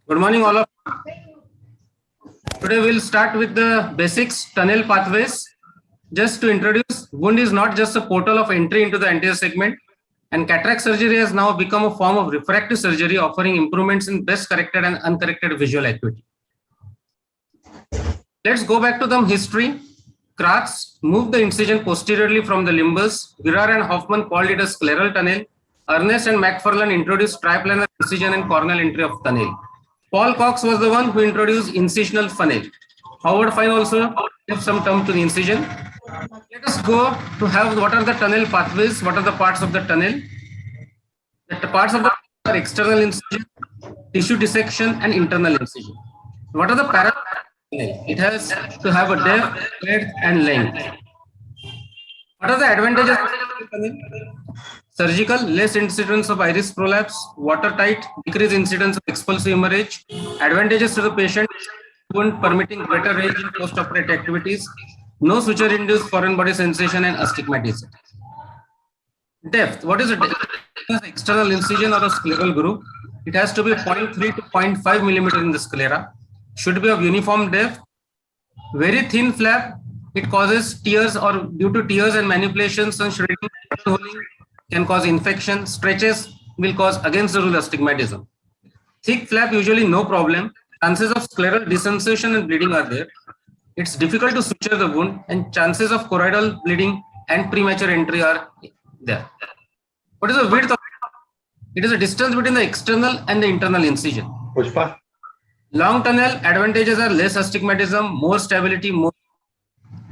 Good morning, all of you. Today we'll start with the basics tunnel pathways. Just to introduce, wound is not just a portal of entry into the anterior segment, and cataract surgery has now become a form of refractive surgery, offering improvements in best corrected and uncorrected visual acuity. Let's go back to the history. Kratz moved the incision posteriorly from the limbus. Girard and Hoffman called it a scleral tunnel. Ernest and McFarlane introduced triplanar incision and corneal entry of tunnel. Paul Cox was the one who introduced incisional funnel. Howard Fine also gave some term to the incision. Let us go to have what are the tunnel pathways, what are the parts of the tunnel. The parts of the are external incision, tissue dissection, and internal incision. What are the parameters? It has to have a depth, breadth, and length. What are the advantages of the tunnel? Surgical, less incidence of iris prolapse, watertight, decreased incidence of expulsive hemorrhage. Advantages to the patient, wound permitting greater range in post-operative activities, no suture-induced foreign body sensation, and astigmatism. Depth. What is a depth? External incision or a scleral groove. It has to be 0.3 to 0.5 millimeter in the sclera. Should be of uniform depth. Very thin flap. It causes tears, or due to tears and manipulations and shredding, can cause infection. Stretches will cause against the rule astigmatism. Thick flap usually no problem. Chances of scleral desensation and bleeding are there. It's difficult to suture the wound, and chances of choroidal bleeding and premature entry are there. What is the width of it? Is a distance between the external and the internal incision. Pushpa. Long tunnel advantages are less astigmatism, more stability, more.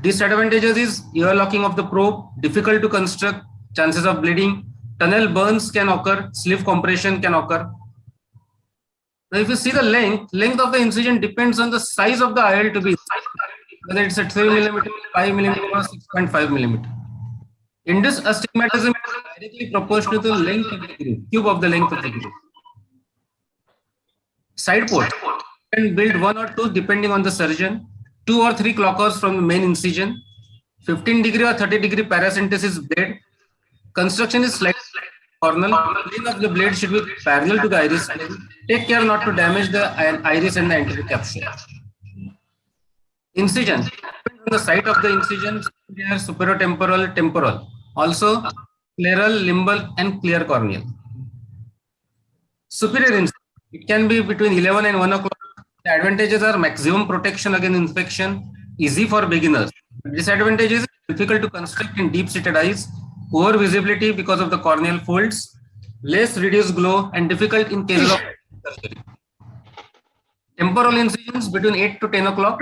Disadvantages is ear locking of the probe, difficult to construct, chances of bleeding, tunnel burns can occur, sleeve compression can occur. Now, if you see the length of the incision depends on the size of the IL to be, whether it's at 3 mm, 5 mm, or 6.5 millimeter. Induced astigmatism is directly proportional to the length of the groove, cube of the length of the groove. Side port can build 1 or 2 depending on the surgeon, 2 or 3 clockers from the main incision, 15 degree or 30 degree paracentesis blade. Construction is slightly cornal. Plane of the blade should be parallel to the iris. Take care not to damage the iris and the anterior capsule. Incision. Depends on the site of the incision, superiotemporal, temporal. Also, scleral, limbal, and clear corneal. Superior incision. It can be between 11 and 1 o'clock. The advantages are maximum protection against infection, easy for beginners. Disadvantages is difficult to construct in deep-seated eyes, poor visibility because of the corneal folds, less reduced glow, and difficult in cases of surgery. Temporal incisions between 8 to 10 o'clock.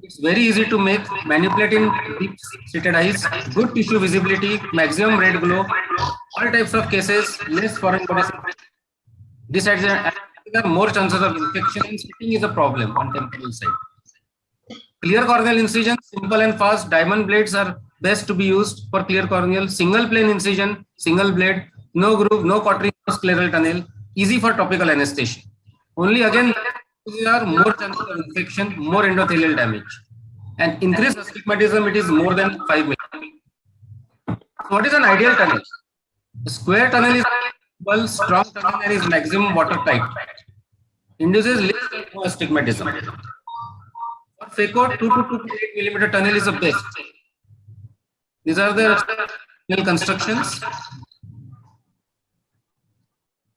It's very easy to make, manipulate in deep-seated eyes, good tissue visibility, maximum red glow, all types of cases, less foreign body. Disadvantages are more chances of infection, and stitching is a problem on temporal side. Clear corneal incision, simple and fast. Diamond blades are best to be used for clear corneal. Single plane incision, single blade, no groove, no cautery, no scleral tunnel, easy for topical anesthesia. Only again, there are more chances of infection, more endothelial damage, and increased astigmatism. It is more than 5 millimeters. So what is an ideal tunnel? A square tunnel is well, strong tunnel and is maximum watertight. Induces less astigmatism. For phaco, 2 to 2.8 millimeter tunnel is the best. These are the tunnel constructions.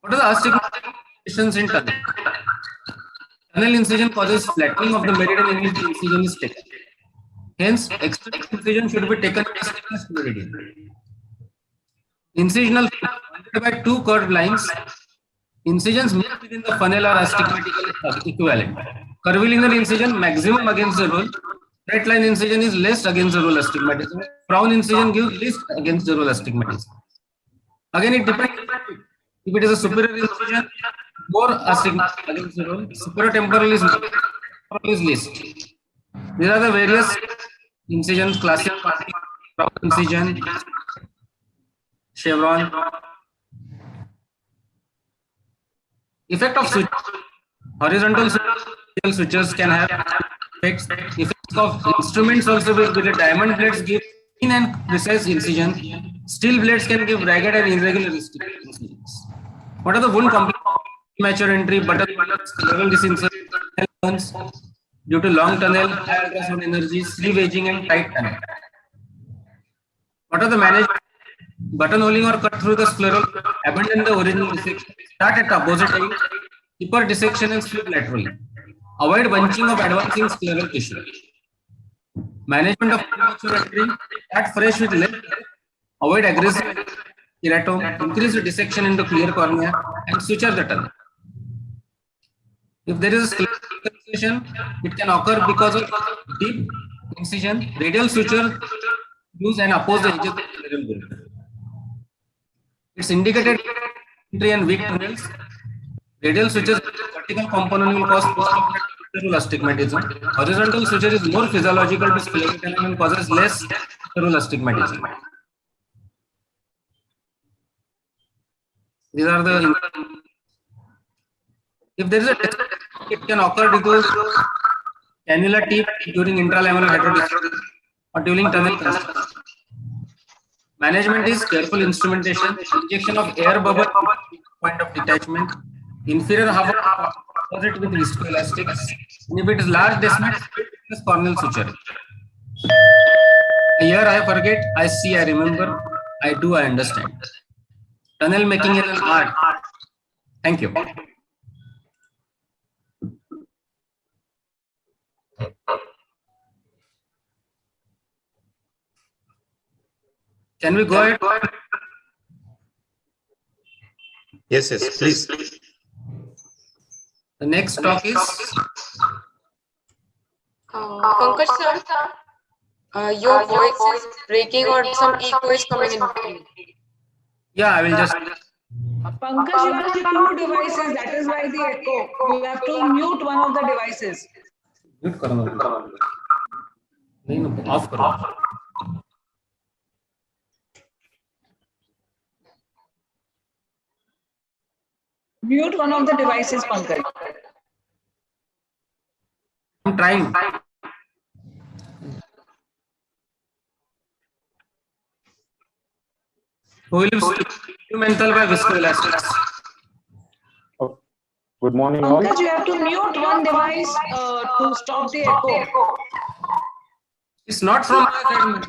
What are the astigmatizations in tunnel? Tunnel incision causes flattening of the meridian in which the incision is taken. Hence, external incision should be taken as thickness meridian. Incisional by 2 curved lines. Incisions made within the funnel are astigmatically equivalent. Curvilinear incision maximum against the rule. Straight line incision is less against the rule astigmatism. Frown incision gives least against the rule astigmatism. Again, it depends. If it is a superior incision, more astigmatism against the rule. Superior temporal is least. These are the various incisions: classic, frown incision, chevron. Effect of switch. Horizontal switches can have effects. Effects of instruments also will be the diamond blades give thin and precise incision. Steel blades can give ragged and irregular incisions. What are the wound complications? Premature entry, button, scleral disinsertion due to long tunnel, high ultrasound energy, sleeve aging, and tight tunnel. What are the managed buttonholing or cut through the scleral? Abandon the original dissection. Start at the opposite end. Deeper dissection and slip laterally. Avoid bunching of advancing scleral tissue. Management of premature entry. Start fresh with left. Avoid aggressive keratome. Increase the dissection into clear cornea and suture the tunnel. If there is a scleral incision, it can occur because of deep incision. Radial suture use and oppose the edges of the scleral grid. It's indicated entry and weak tunnels. Radial suture vertical component will cause post-operative astigmatism. Horizontal suture is more physiological to scleral tunnel and causes less astigmatism. These are the. If there is a, it can occur due to cannula tip during intralamellar hydrodissection or during tunnel construction. Management is careful instrumentation, injection of air bubble point of detachment, inferior half of opposite with viscoelastics. And if it is large decimal, plus corneal suture. Here I forget, I see, I remember, I do, I understand. Tunnel making is an art. Thank you. Can we go ahead? Yes, please. The next talk is Pankaj sir, your voice is breaking or some echo is coming in between. Yeah, I will just. Pankaj, you have two devices. That is why the echo. You have to mute one of the devices. Mute करो. नहीं off करो. Mute one of the devices, Pankaj. I'm trying. Who will instrumental by viscoelastics? Good morning, all. Pankaj, you have to mute one device to stop the echo. It's not from my side.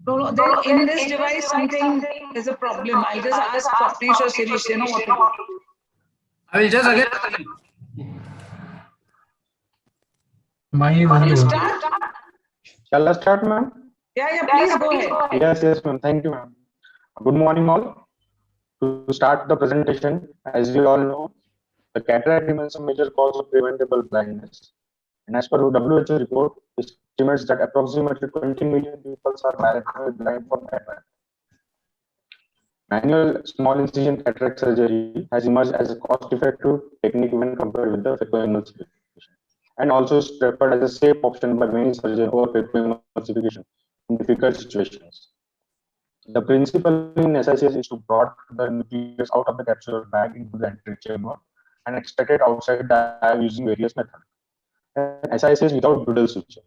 No, then in this device, something is a problem. I'll just ask Swapnesh or Sirish, you know what to do. I will just again. Can you start? Shall I start, ma'am? Yeah, please go ahead. Yes, ma'am. Thank you, ma'am. Good morning, all. To start the presentation, as you all know, the cataract remains a major cause of preventable blindness. And as per WHO report, estimates that approximately 20 million people are blind from cataract. Manual small incision cataract surgery has emerged as a cost-effective technique when compared with the phacoemulsification, and also is preferred as a safe option by many surgeons over phacoemulsification in difficult situations. The principle in SICS is to broaden the nucleus out of the capsular bag into the anterior chamber and extract it outside the eye using various methods. And SICS without bridle suture.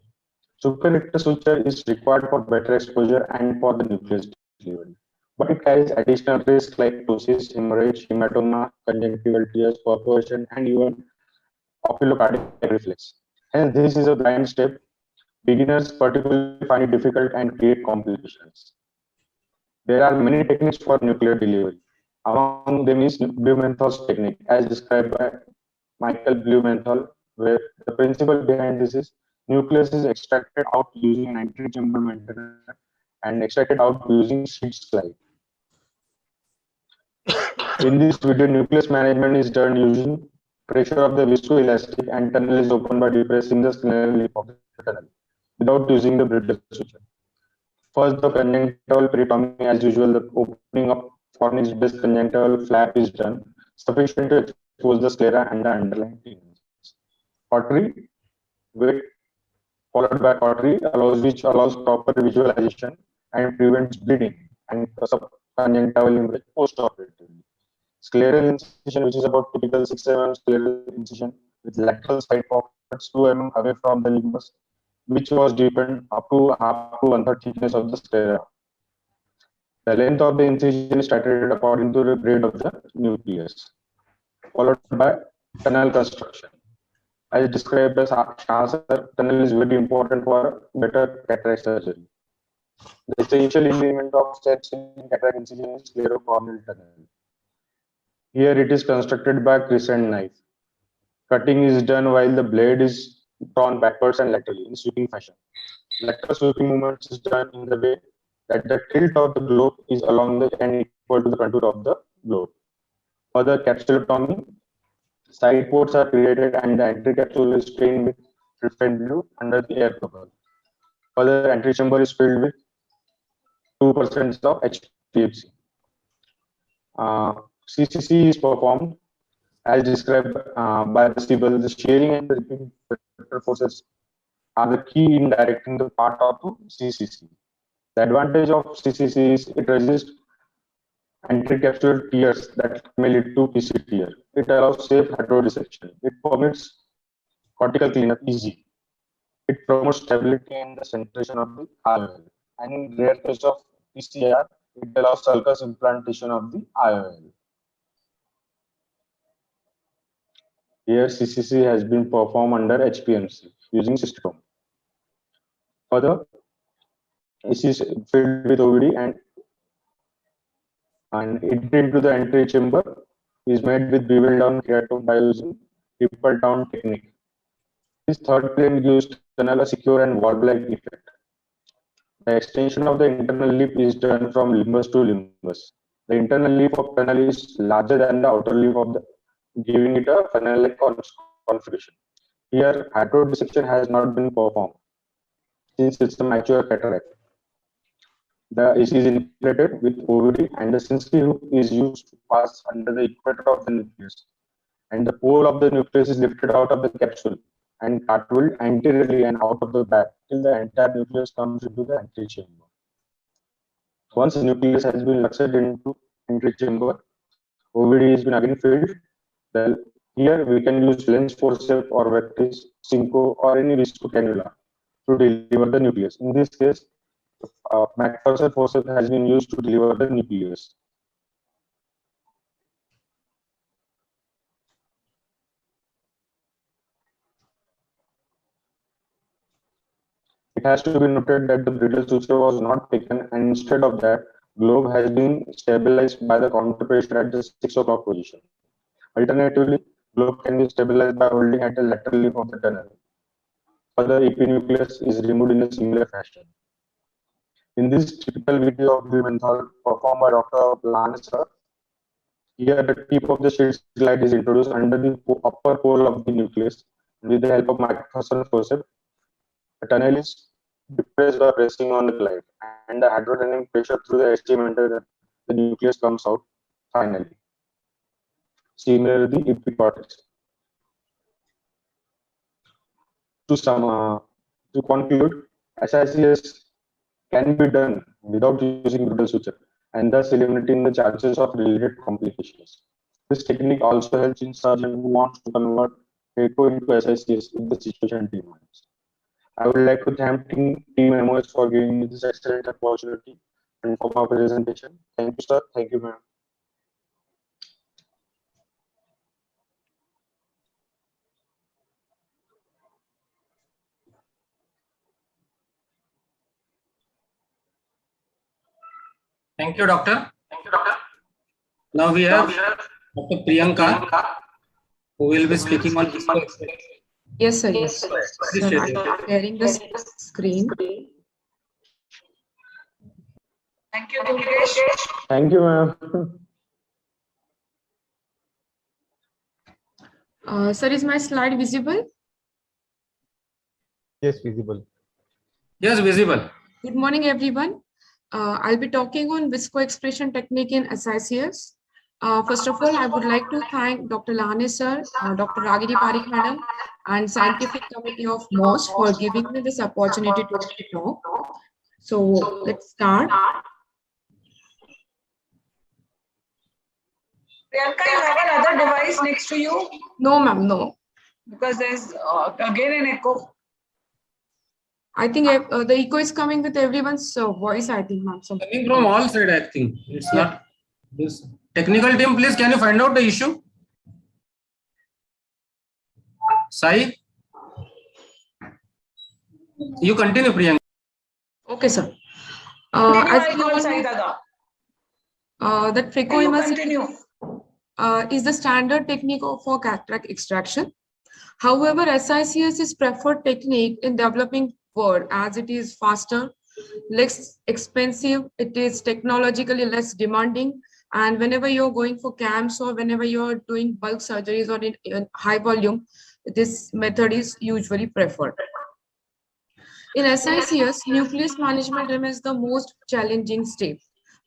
Superictal suture is required for better exposure and for the nucleus delivery, but it carries additional risks like ptosis, hemorrhage, hematoma, conjunctival tears, perforation, and even oculocardiac reflex. Hence, this is a blind step. Beginners particularly find it difficult and create complications. There are many techniques for nuclear delivery. Among them is Blumenthal's technique, as described by Michael Blumenthal, where the principle behind this is nucleus is extracted out using an anterior chamber maintainer and extracted out using sheet slide. In this video, nucleus management is done using pressure of the viscoelastic, and tunnel is opened by depressing the scleral lip of the tunnel without using the bridle suture. First, the conjunctival peritomy, as usual, the opening of fornix base conjunctival flap is done, sufficient to expose the sclera and the underlying tendons. Cautery, wet followed by cautery, which allows proper visualization and prevents bleeding and subconjunctival hemorrhage post-operatively. Scleral incision, which is about typical 6 mm scleral incision with lateral side pockets 2 mm away from the limbus, which was deepened up to half to 1/3 thickness of the sclera. The length of the incision is titrated according to the grade of the nucleus, followed by tunnel construction. As described by Shah sir, tunnel is very important for better cataract surgery. The essential element of steps in cataract incision is sclerocorneal tunnel. Here it is constructed by crescent knife. Cutting is done while the blade is drawn backwards and laterally in sweeping fashion. Lateral sweeping movements is done in the way that the tilt of the globe is along the and equal to the contour of the globe. For the capsulotomy, side ports are created and the entry capsule is stained with red blue under the air bubble. Further, entry chamber is filled with 2% of HPFC. CCC is performed as described by the Siebel. The shearing and the ripping vector forces are the key in directing the part of CCC. The advantage of CCC is it resists anticapsular tears that may lead to PC tear. It allows safe hydrodissection. It permits cortical cleanup easy. It promotes stability and the centration of the IOL. And in rare case of PCR, it allows sulcus implantation of the IOL. Here CCC has been performed under HPMC using cystosome. Further, this is filled with OVD and entry into the entry chamber is made with bevel down keratome by using ripple down technique. This third plane gives tunnel a secure and valve-like effect. The extension of the internal lip is done from limbus to limbus. The internal lip of tunnel is larger than the outer lip of the, giving it a funnel-like configuration. Here, hydrodissection has not been performed since it's a mature cataract. The AC is inflated with OVD and the sensitive hook is used to pass under the equator of the nucleus. And the pole of the nucleus is lifted out of the capsule and cartwheeled anteriorly and out of the back till the entire nucleus comes into the entry chamber. Once the nucleus has been luxed into entry chamber, OVD has been again filled. Here we can use lens forceps or Vectis, Cinco or any visco cannula to deliver the nucleus. In this case, McPherson forceps has been used to deliver the nucleus. It has to be noted that the brittle suture was not taken and instead of that, globe has been stabilized by the counter pressure at the 6 o'clock position. Alternatively, globe can be stabilized by holding at the lateral lip of the tunnel. Further, epinucleus is removed in a similar fashion. In this typical video of the method performed by Dr. Lancer, here the tip of the shield slide is introduced under the upper pole of the nucleus. With the help of McPherson forceps, the tunnel is depressed by pressing on the glide, and the hydrodynamic pressure through the STM enter the nucleus comes out finally. Similarly, the epicortex. To conclude, SICS can be done without using brittle suture and thus eliminating the chances of related complications. This technique also helps in surgeon who wants to convert phaco into SICS if the situation demands. I would like to thank Team MOS for giving me this excellent opportunity and for my presentation. Thank you, sir. Thank you, ma'am. Thank you, doctor. Now we have Dr. Priyanka, who will be speaking on visco expression. Yes, sir. Yes, sir. Please share your- I'm sharing the screen. Thank you, Yogesh. Thank you, ma'am. Sir, is my slide visible? Yes, visible. Yes, visible. Good morning, everyone. I'll be talking on visco expression technique in SICS. First of all, I would like to thank Dr. Lahane sir, Dr. Ragini Parikh madam, and scientific committee of MOS for giving me this opportunity to talk. So let's start. Priyanka, you have another device next to you No, ma'am, no. because there's again an echo. I think the echo is coming with everyone's voice, I think, ma'am. So Coming from all sides, I think. It's not this. Technical team, please, can you find out the issue? Sai, you continue, Priyanka. Okay, sir. Continue, As I we call all Sai know, Dada. that You phacoemesis continue. is the standard technique for cataract extraction. However, SICS is preferred technique in developing world as it is faster, less expensive, it is technologically less demanding, and whenever you're going for camps or whenever you're doing bulk surgeries or in high volume, this method is usually preferred. In SICS, nucleus management remains the most challenging step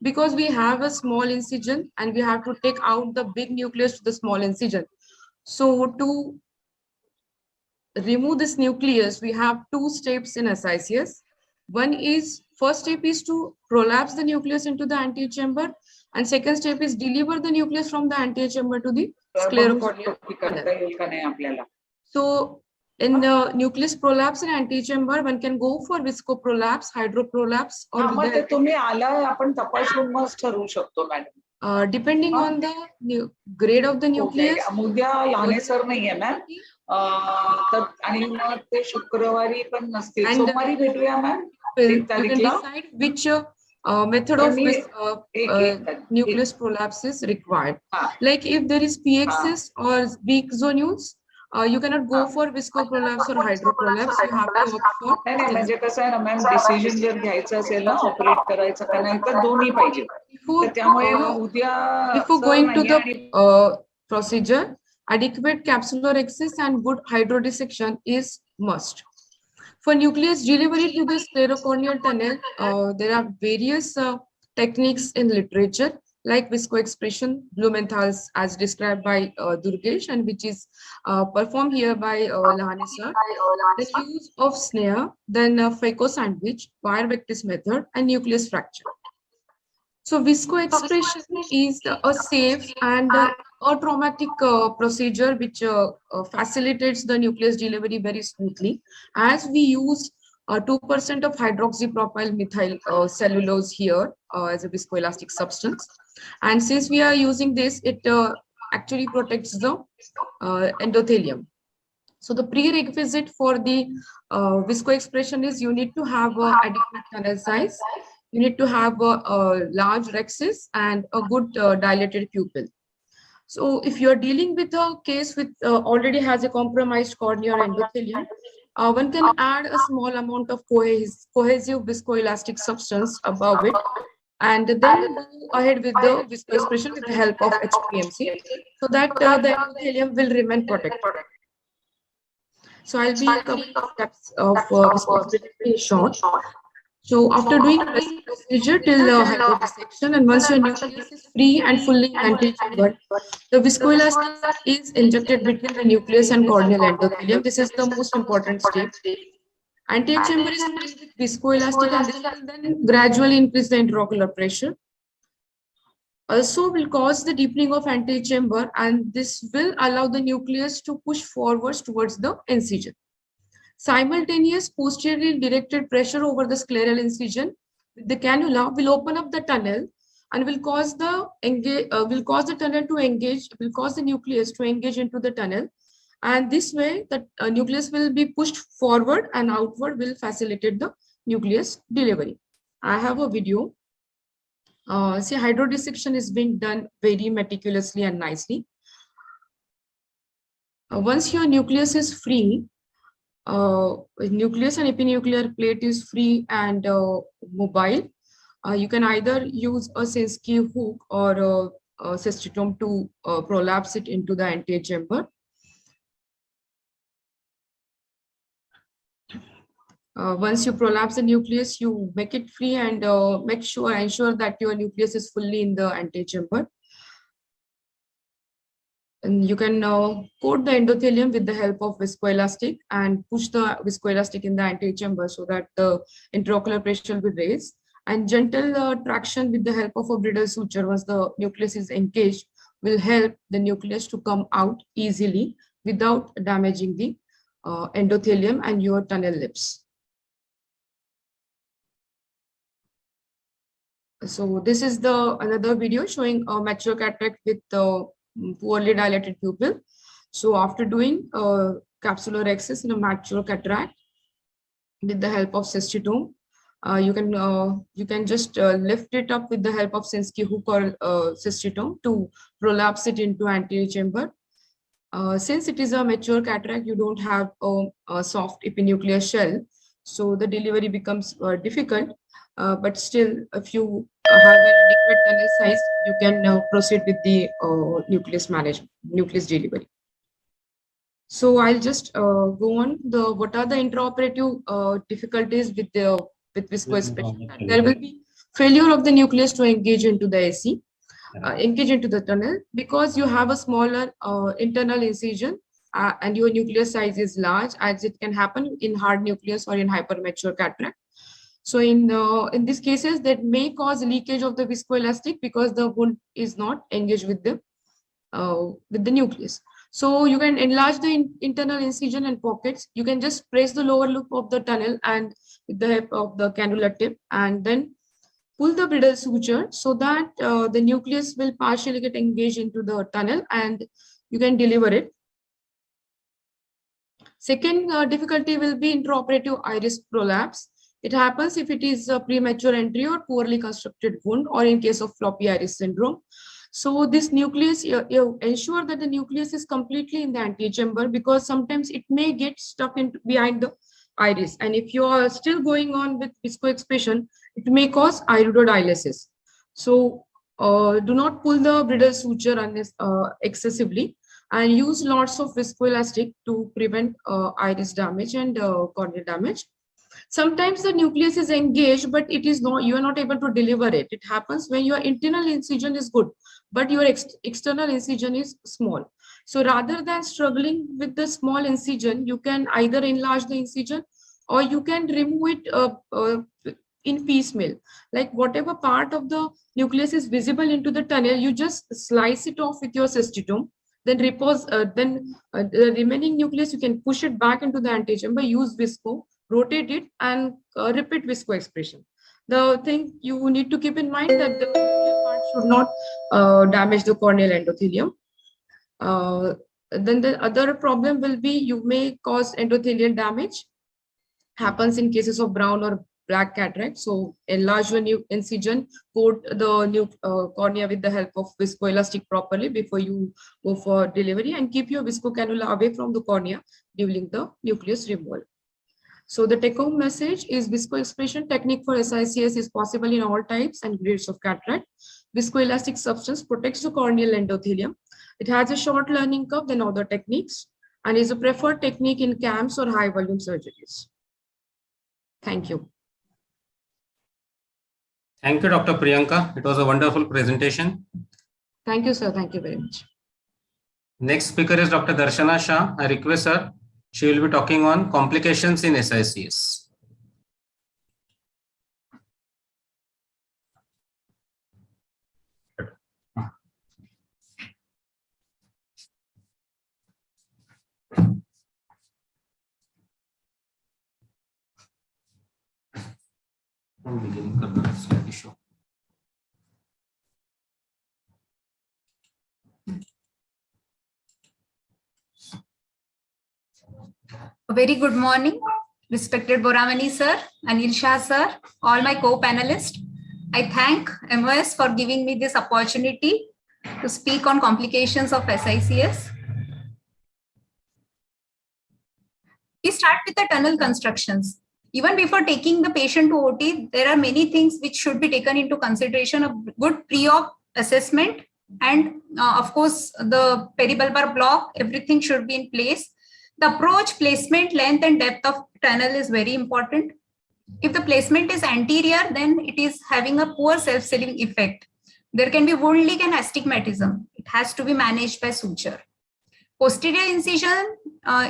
because we have a small incision and we have to take out the big nucleus to the small incision. So to remove this nucleus, we have two steps in SICS. First step is to prolapse the nucleus into the anterior chamber, and second step is deliver the nucleus from the anterior chamber to the sclerocorneal करता tunnel. येईल का नाही आपल्याला. So in the nucleus prolapse in anterior chamber, one can go for viscoprolapse, hydroprolapse, or हा, with मग ते the, तुम्ही आला आपण तपासून मग ठरवू शकतो madam. depending on the grade of the nucleus. उद्या लहाने सर नाहीये मॅम, तर आणि मग ते शुक्रवारी पण नसतील, And सोमवारी भेटूया मॅम. You एक can तारीखला decide which method of एक nucleus prolapse is required. हा. Like if there is PXS or weak zonules, you cannot go for viscoprolapse or hydroprolapse. You have to opt for. नाही नाही, म्हणजे कसं आहे ना ma'am, decision जर घ्यायचं असेल ना ऑपरेट करायचं का नाही तर दोन्ही पाहिजे. Before, तर त्यामुळे ना उद्या before सर going to नाहीये आणि the procedure, adequate capsular access and good hydrodissection is must. For nucleus delivery to the sclerocorneal tunnel, there are various techniques in literature like viscoexpression, Blumenthal's as described by Durgesh, and which is performed here by Lahane sir. The use of snare, then phaco sandwich, wire vectis method, and nucleus fracture. So viscoexpression is a safe and a traumatic procedure which facilitates the nucleus delivery very smoothly, as we use 2% of hydroxypropyl methyl cellulose here as a viscoelastic substance. And since we are using this, it actually protects the endothelium. So the prerequisite for the viscoexpression is you need to have adequate tunnel size. You need to have a large rhexis and a good dilated pupil. So if you are dealing with a case with already has a compromised cornea or endothelium, one can add a small amount of cohesive viscoelastic substance above it, and then go ahead with the viscoexpression with the help of HPMC, so that the endothelium will remain protected. So I'll be covering steps of viscoexpression in short. So after doing the procedure till hydrodissection, and once your nucleus is free and fully anti-chambered, the viscoelastic is injected between the nucleus and corneal endothelium. This is the most important step. Anti-chamber is filled with viscoelastic, and this will then gradually increase the intraocular pressure. Also will cause the deepening of anti-chamber, and this will allow the nucleus to push forwards towards the incision. Simultaneous posteriorly directed pressure over the scleral incision with the cannula will open up the tunnel and will cause the tunnel to engage, will cause the nucleus to engage into the tunnel, and this way the nucleus will be pushed forward and outward, will facilitate the nucleus delivery. I have a video. See, hydrodissection is being done very meticulously and nicely. Once your nucleus is free, nucleus and epinuclear plate is free and mobile, you can either use a Sinskey hook or a cystitome to prolapse it into the anterior chamber. Once you prolapse the nucleus, you make it free and ensure that your nucleus is fully in the anterior chamber. And you can coat the endothelium with the help of viscoelastic and push the viscoelastic in the anterior chamber so that the intraocular pressure will be raised. And gentle traction with the help of a bridle suture once the nucleus is engaged will help the nucleus to come out easily without damaging the endothelium and your tunnel lips. So this is another video showing a mature cataract with poorly dilated pupil. So after doing capsular access in a mature cataract with the help of cystitome. You can just lift it up with the help of Sinskey hook or cystitome to prolapse it into anterior chamber. Since it is a mature cataract, you don't have a soft epinuclear shell, so the delivery becomes difficult. But still, if you have an adequate tunnel size, you can proceed with the nucleus delivery. So I'll just go on. What are the intraoperative difficulties with viscoexpression? There will be failure of the nucleus to engage into the AC. Engage into the tunnel because you have a smaller internal incision and your nucleus size is large, as it can happen in hard nucleus or in hypermature cataract. So in these cases, that may cause leakage of the viscoelastic because the wound is not engaged with the nucleus. So you can enlarge the internal incision and pockets. You can just press the lower loop of the tunnel and with the help of the cannula tip, and then pull the bridle suture so that the nucleus will partially get engaged into the tunnel and you can deliver it. Second difficulty will be intraoperative iris prolapse. It happens if it is a premature entry or poorly constructed wound, or in case of floppy iris syndrome. So this nucleus, you ensure that the nucleus is completely in the antechamber, because sometimes it may get stuck behind the iris. And if you are still going on with viscoexpression, it may cause iridodialysis. So do not pull the bridle suture excessively, and use lots of viscoelastic to prevent iris damage and corneal damage. Sometimes the nucleus is engaged, but you are not able to deliver it. It happens when your internal incision is good, but your external incision is small. So rather than struggling with the small incision, you can either enlarge the incision or you can remove it in piecemeal. Like whatever part of the nucleus is visible into the tunnel, you just slice it off with your cystitome. Then the remaining nucleus, you can push it back into the antechamber, use visco, rotate it, and repeat viscoexpression. The thing you need to keep in mind that the nuclear part should not damage the corneal endothelium. Then the other problem will be you may cause endothelial damage. Happens in cases of brown or black cataract. So enlarge your new incision, coat the cornea with the help of viscoelastic properly before you go for delivery, and keep your visco cannula away from the cornea during the nucleus removal. So the take-home message is viscoexpression technique for SICS is possible in all types and grades of cataract. Viscoelastic substance protects the corneal endothelium. It has a short learning curve than other techniques and is a preferred technique in CAMS or high volume surgeries. Thank you. Thank you, Dr. Priyanka. It was a wonderful presentation. Thank you, sir. Thank you very much. Next speaker is Dr. Darshana Shah. I request her. She will be talking on complications in SICS. A very good morning, respected Boramani sir, Anil Shah sir, all my co-panelists. I thank MOS for giving me this opportunity to speak on complications of SICS. We start with the tunnel constructions. Even before taking the patient to OT, there are many things which should be taken into consideration. A good pre-op assessment and of course the peribulbar block, everything should be in place. The approach, placement, length and depth of tunnel is very important. If the placement is anterior, then it is having a poor self-sealing effect. There can be wound leak and astigmatism. It has to be managed by suture. Posterior incision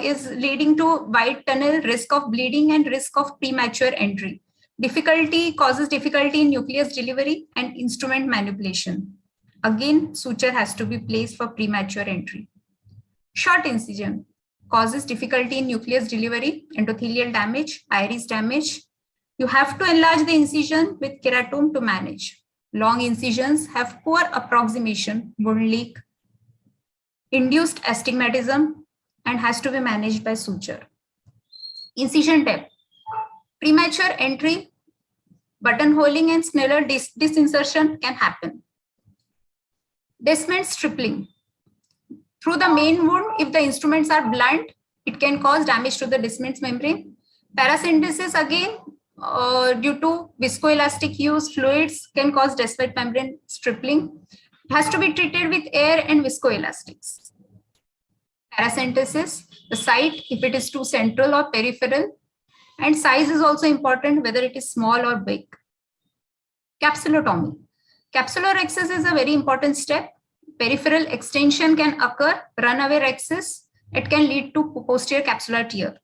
is leading to wide tunnel, risk of bleeding and risk of premature entry. Causes difficulty in nucleus delivery and instrument manipulation. Again, suture has to be placed for premature entry. Short incision causes difficulty in nucleus delivery, endothelial damage, iris damage. You have to enlarge the incision with keratome to manage. Long incisions have poor approximation, wound leak, induced astigmatism, and has to be managed by suture. Incision depth. Premature entry, buttonholing and smaller disinsertion can happen. Descent stripling. Through the main wound, if the instruments are blunt, it can cause damage to the Descemet's membrane. Paracentesis again, due to viscoelastic use, fluids can cause Descemet membrane stripling. It has to be treated with air and viscoelastics. Paracentesis, the site, if it is too central or peripheral, and size is also important, whether it is small or big. Capsulotomy. Capsulorhexis is a very important step. Peripheral extension can occur, runaway rhexis. It can lead to posterior capsular tear.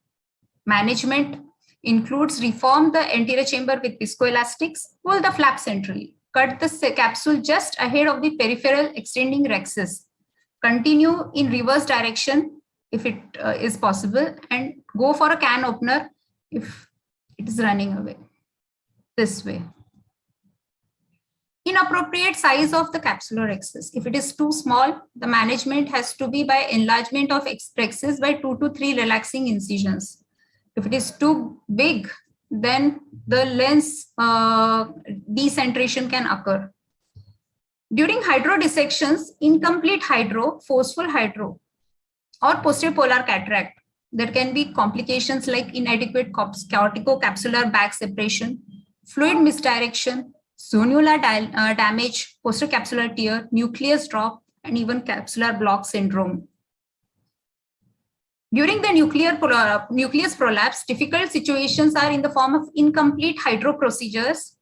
Management includes reform the anterior chamber with viscoelastics, pull the flap centrally, cut the capsule just ahead of the peripheral extending rhexis. Continue in reverse direction if it is possible, and go for a can opener if it is running away this way. Inappropriate size of the capsular rhexis. If it is too small, the management has to be by enlargement of rhexis by 2 to 3 relaxing incisions. If it is too big, then the lens decentration can occur. During hydrodissections, incomplete hydro, forceful hydro, or posterior polar cataract, there can be complications like inadequate corticocapsular bag separation, fluid misdirection, zonular damage, posterior capsular tear, nucleus drop, and even capsular block syndrome. During the nucleus prolapse, difficult situations are in the form of incomplete hydro procedures,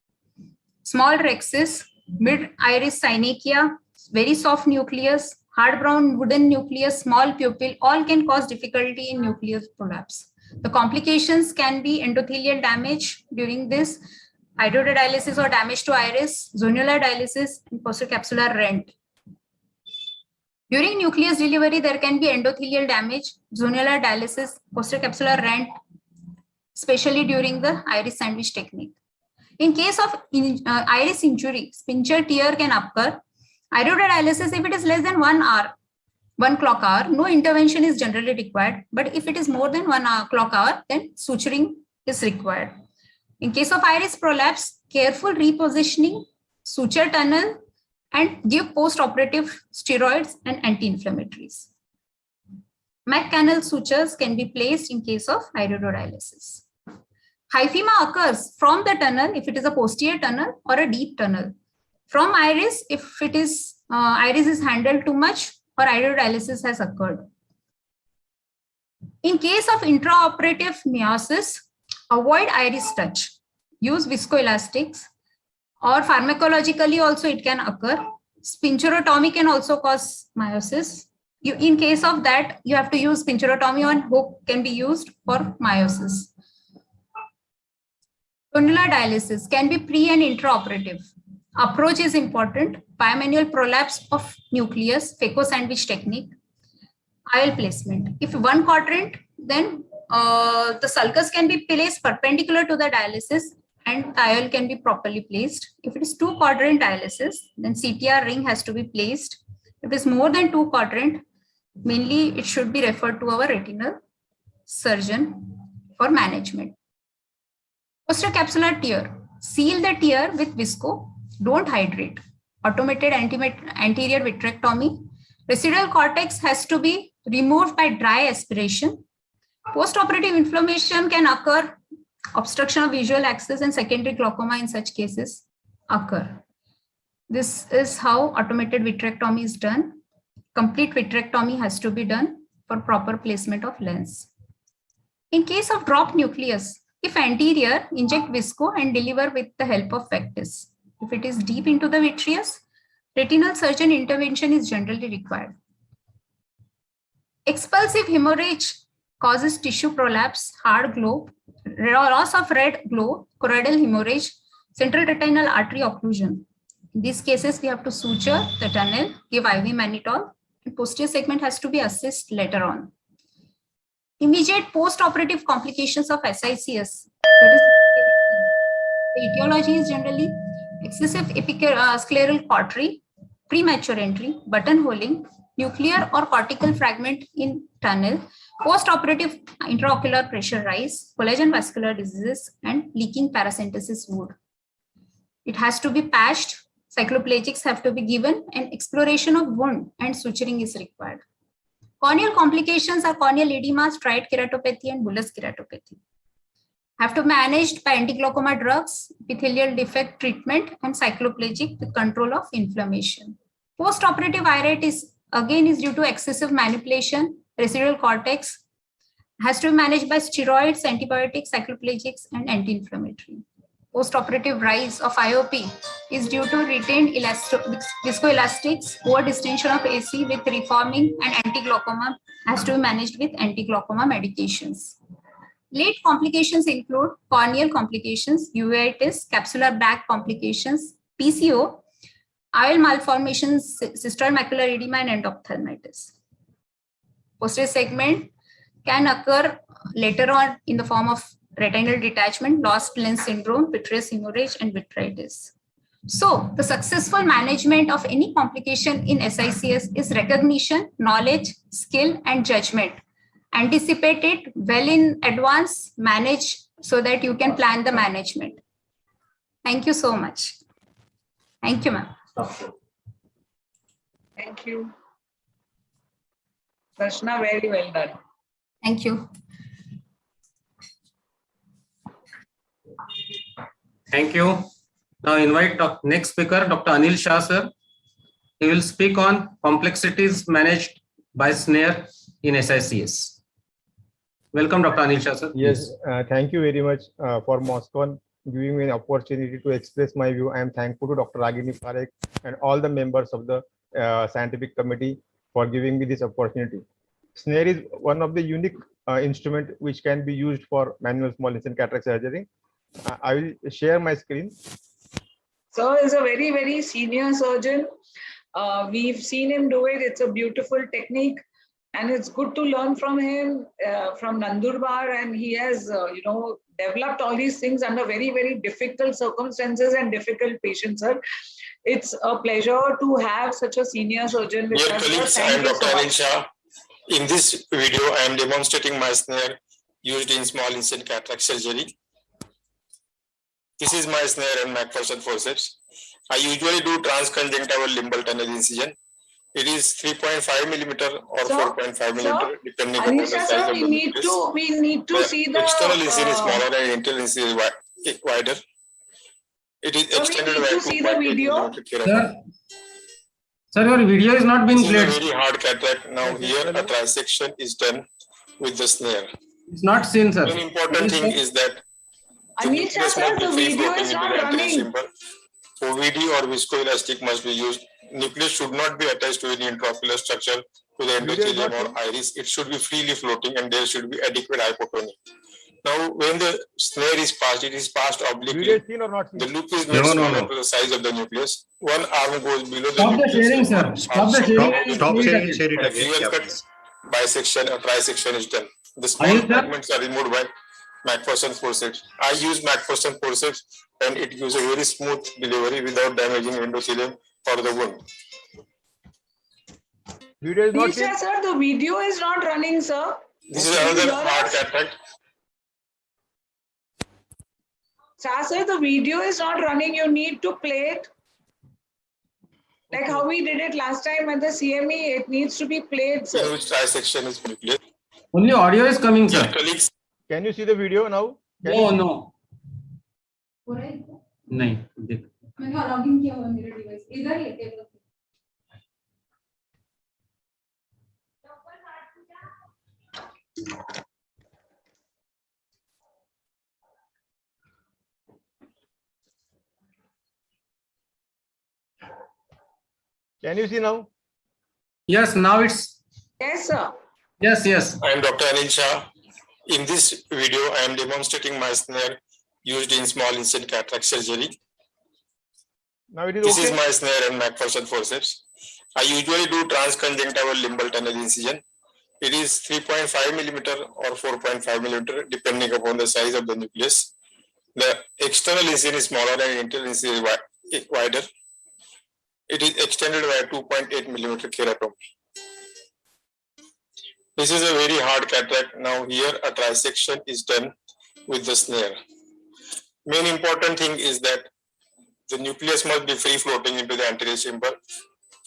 small rhexis, mid-iris synechia, very soft nucleus, hard brown wooden nucleus, small pupil, all can cause difficulty in nucleus prolapse. The complications can be endothelial damage during this, hydrodialysis or damage to iris, zonular dialysis, and posterocapsular rent. During nucleus delivery, there can be endothelial damage, zonular dialysis, posterocapsular rent, especially during the iris sandwich technique. In case of iris injury, sphincter tear can occur. Hydrodialysis, if it is less than 1 hour, 1 clock hour, no intervention is generally required. But if it is more than 1 clock hour, then suturing is required. In case of iris prolapse, careful repositioning, suture tunnel, and give post-operative steroids and anti-inflammatories. MAC canal sutures can be placed in case of hydrodialysis. Hyphema occurs from the tunnel if it is a posterior tunnel or a deep tunnel. From iris, if it is iris is handled too much or hydrodialysis has occurred. In case of intraoperative meiosis, avoid iris touch. Use viscoelastics, or pharmacologically also it can occur. Sphincterotomy can also cause meiosis. In case of that, you have to use sphincterotomy, and hook can be used for meiosis. Zonular dialysis can be pre and intraoperative. Approach is important. Bimanual prolapse of nucleus, phaco sandwich technique. IOL placement. If 1 quadrant, then the sulcus can be placed perpendicular to the dialysis and the IOL can be properly placed. If it is 2 quadrant dialysis, then CTR ring has to be placed. If it is more than 2 quadrant, mainly it should be referred to our retinal surgeon for management. Posterocapsular tear. Seal the tear with visco. Don't hydrate. Automated anterior vitrectomy. Residual cortex has to be removed by dry aspiration. Postoperative inflammation can occur. Obstruction of visual axis and secondary glaucoma in such cases occur. This is how automated vitrectomy is done. Complete vitrectomy has to be done for proper placement of lens. In case of drop nucleus, if anterior, inject visco and deliver with the help of Vectis. If it is deep into the vitreous, retinal surgeon intervention is generally required. Expulsive hemorrhage causes tissue prolapse, hard globe, loss of red glow, choroidal hemorrhage, central retinal artery occlusion. In these cases, we have to suture the tunnel, give IV mannitol, and posterior segment has to be assessed later on. Immediate post-operative complications of SICS. The etiology is generally excessive scleral cautery, premature entry, buttonholing, nuclear or cortical fragment in tunnel, post-operative intraocular pressure rise, collagen vascular diseases, and leaking paracentesis wound. It has to be patched, cycloplegics have to be given, and exploration of wound and suturing is required. Corneal complications are corneal edema, striate keratopathy, and bullous keratopathy. Have to be managed by anti-glaucoma drugs, epithelial defect treatment, and cycloplegic with control of inflammation. Post-operative irate is due to excessive manipulation, residual cortex, has to be managed by steroids, antibiotics, cycloplegics, and anti-inflammatory. Post-operative rise of IOP is due to retained viscoelastics, poor distension of AC with reforming, and anti-glaucoma has to be managed with anti-glaucoma medications. Late complications include corneal complications, uveitis, capsular bag complications, PCO, IOL malformations, cystoid macular edema, and endophthalmitis. Posterior segment can occur later on in the form of retinal detachment, lost lens syndrome, vitreous hemorrhage, and vitritis. So, the successful management of any complication in SICS is recognition, knowledge, skill, and judgment. Anticipate it well in advance, manage so that you can plan the management. Thank you so much. Thank you, ma'am. Thank you. Darshana, very well done. Thank you. Thank you. Now invite next speaker, Dr. Anil Shah, sir. He will speak on complexities managed by snare in SICS. Welcome, Dr. Anil Shah, sir. Yes, thank you very much for Moscone giving me an opportunity to express my view. I am thankful to Dr. Ragini Parekh and all the members of the scientific committee for giving me this opportunity. Snare is one of the unique instrument which can be used for manual small incision cataract surgery. I will share my screen. Sir is a very, very senior surgeon. We've seen him do it. It's a beautiful technique. And it's good to learn from him, from Nandurbar, and he has, developed all these things under very, very difficult circumstances and difficult patients, sir. It's a pleasure to have such a senior surgeon with Dear us. colleagues, I am Dr. Anil Shah. In this video, I am demonstrating my snare used in small incision cataract surgery. This is my snare and McPherson forceps. I usually do transconjunctival limbal tunnel incision. It is 3.5 millimeter or 4.5 millimeter, depending upon the size of the nucleus. We need to see the external incision is smaller and internal incision is wider. It is extended by 2.8 millimeter. Sir, your video is not being This is a played. very hard cataract. Now here a trisection is done with the snare. It's not seen, sir. One important thing is that the Anil Shah, nucleus sir, must be the free video floating is into not the anterior running. chamber. OVD or viscoelastic must be used. Nucleus should not be attached to any intraocular structure to the endothelium or iris. It should be freely floating and there should be adequate hypotonia. Now, when the snare is passed, it is passed obliquely. Video is seen or not seen? The loop is made smaller to the size of the nucleus. One arm goes below the Stop the nucleus. sharing, sir. Stop the sharing. Stop sharing. sharing. Again. A clear-cut bisection or trisection is done. The small Are you, sir? fragments are removed by McPherson forceps. I use McPherson forceps and it gives a very smooth delivery without damaging endothelium or the wound. Video is not Anil seen. Shah, sir, the video is not running, sir. This is Can you another hear hard us? cataract. Sir, the video is not running. You need to play it. Like how we did it last time at the CME, it needs to be played, In sir. which trisection is replaced. Only audio is coming, Dear sir. colleagues, Can you see the video now? Can No, you- no. नहीं देख मैंने login किया हुआ मेरा device इधर ही है table पे Can you see now? Yes, now it's Yes, sir. yes. I am Dr. Anil Shah. In this video, I am demonstrating my snare used in small incision cataract surgery. Now it is This is okay. my snare and McPherson forceps. I usually do transconjunctival limbal tunnel incision. It is 3.5 millimeter or 4.5 millimeter, depending upon the size of the nucleus. The external incision is smaller and internal incision is wider. It is extended by 2.8 millimeter keratome. This is a very hard cataract. Now here a trisection is done with the snare. Main important thing is that the nucleus must be free floating into the anterior chamber.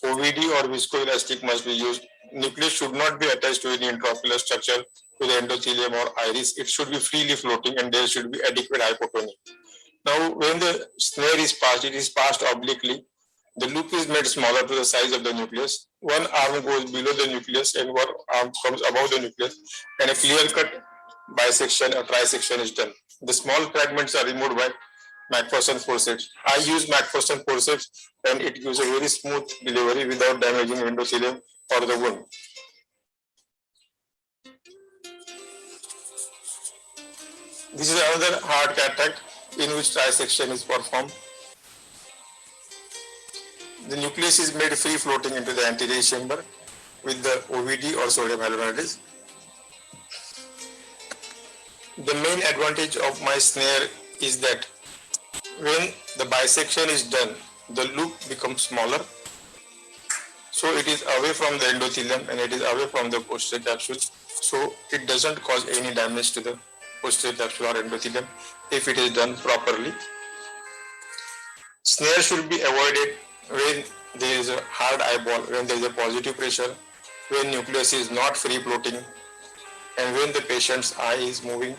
OVD or viscoelastic must be used. Nucleus should not be attached to any intraocular structure, to the endothelium or iris. It should be freely floating and there should be adequate hypotonia. Now, when the snare is passed, it is passed obliquely. The loop is made smaller to the size of the nucleus. One arm goes below the nucleus and one arm comes above the nucleus, and a clear-cut bisection or trisection is done. The small fragments are removed by McPherson forceps. I use McPherson forceps and it gives a very smooth delivery without damaging endothelium or the wound. This is another hard cataract in which trisection is performed. The nucleus is made free floating into the anterior chamber with the OVD or sodium hyaluronidase. The main advantage of my snare is that when the bisection is done, the loop becomes smaller. So it is away from the endothelium and it is away from the posterior capsule. So it doesn't cause any damage to the posterior capsule or endothelium if it is done properly. Snare should be avoided when there is a hard eyeball, when there is a positive pressure, when nucleus is not free floating, and when the patient's eye is moving,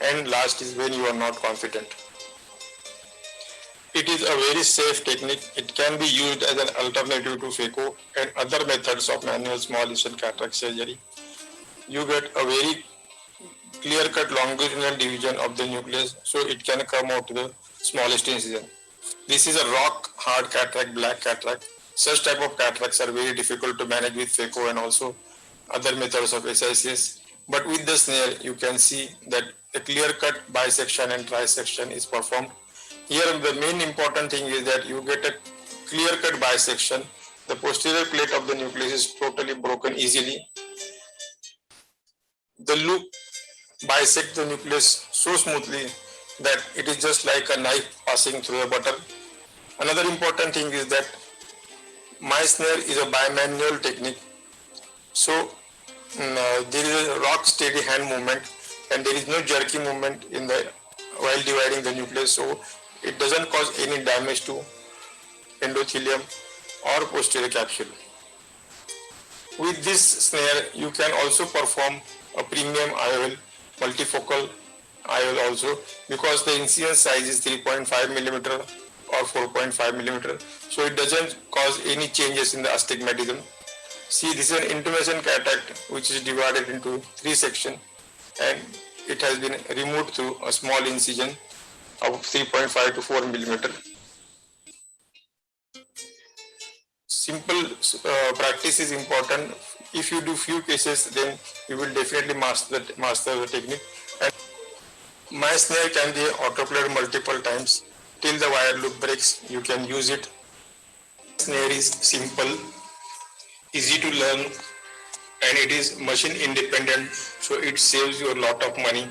and last is when you are not confident. It is a very safe technique. It can be used as an alternative to phaco and other methods of manual small incision cataract surgery. You get a very clear-cut longitudinal division of the nucleus, so it can come out to the smallest incision. This is a rock hard cataract, black cataract. Such type of cataracts are very difficult to manage with phaco and also other methods of SICS. But with the snare, you can see that a clear-cut bisection and trisection is performed. Here, the main important thing is that you get a clear-cut bisection. The posterior plate of the nucleus is totally broken easily. The loop bisects the nucleus so smoothly that it is just like a knife passing through a butter. Another important thing is that my snare is a bimanual technique. So there is a rock steady hand movement and there is no jerky movement in the while dividing the nucleus. So it doesn't cause any damage to endothelium or posterior capsule. With this snare, you can also perform a premium IOL, multifocal IOL also, because the incision size is 3.5 millimeter or 4.5 millimeter. So it doesn't cause any changes in the astigmatism. See, this is an intumescent cataract which is divided into 3 sections and it has been removed through a small incision of 3.5 to 4 millimeter. Simple practice is important. If you do few cases, then you will definitely master the technique. And my snare can be autoplayed multiple times till the wire loop breaks. You can use it. Snare is simple, easy to learn, and it is machine independent, so it saves you a lot of money.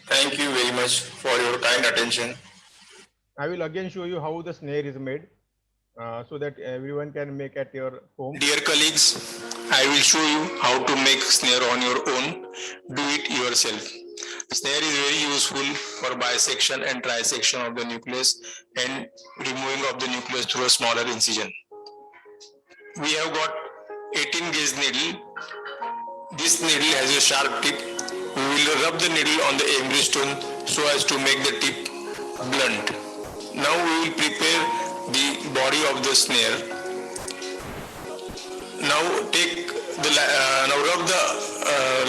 Thank you very much for your kind attention. I will again show you how the snare is made so that everyone can make at your home. Dear colleagues, I will show you how to make snare on your own. Do it yourself. Snare is very useful for bisection and trisection of the nucleus and removing of the nucleus through a smaller incision. We have got 18 gauge needle. This needle has a sharp tip. We will rub the needle on the emery stone so as to make the tip blunt. Now we will prepare the body of the snare. Now rub the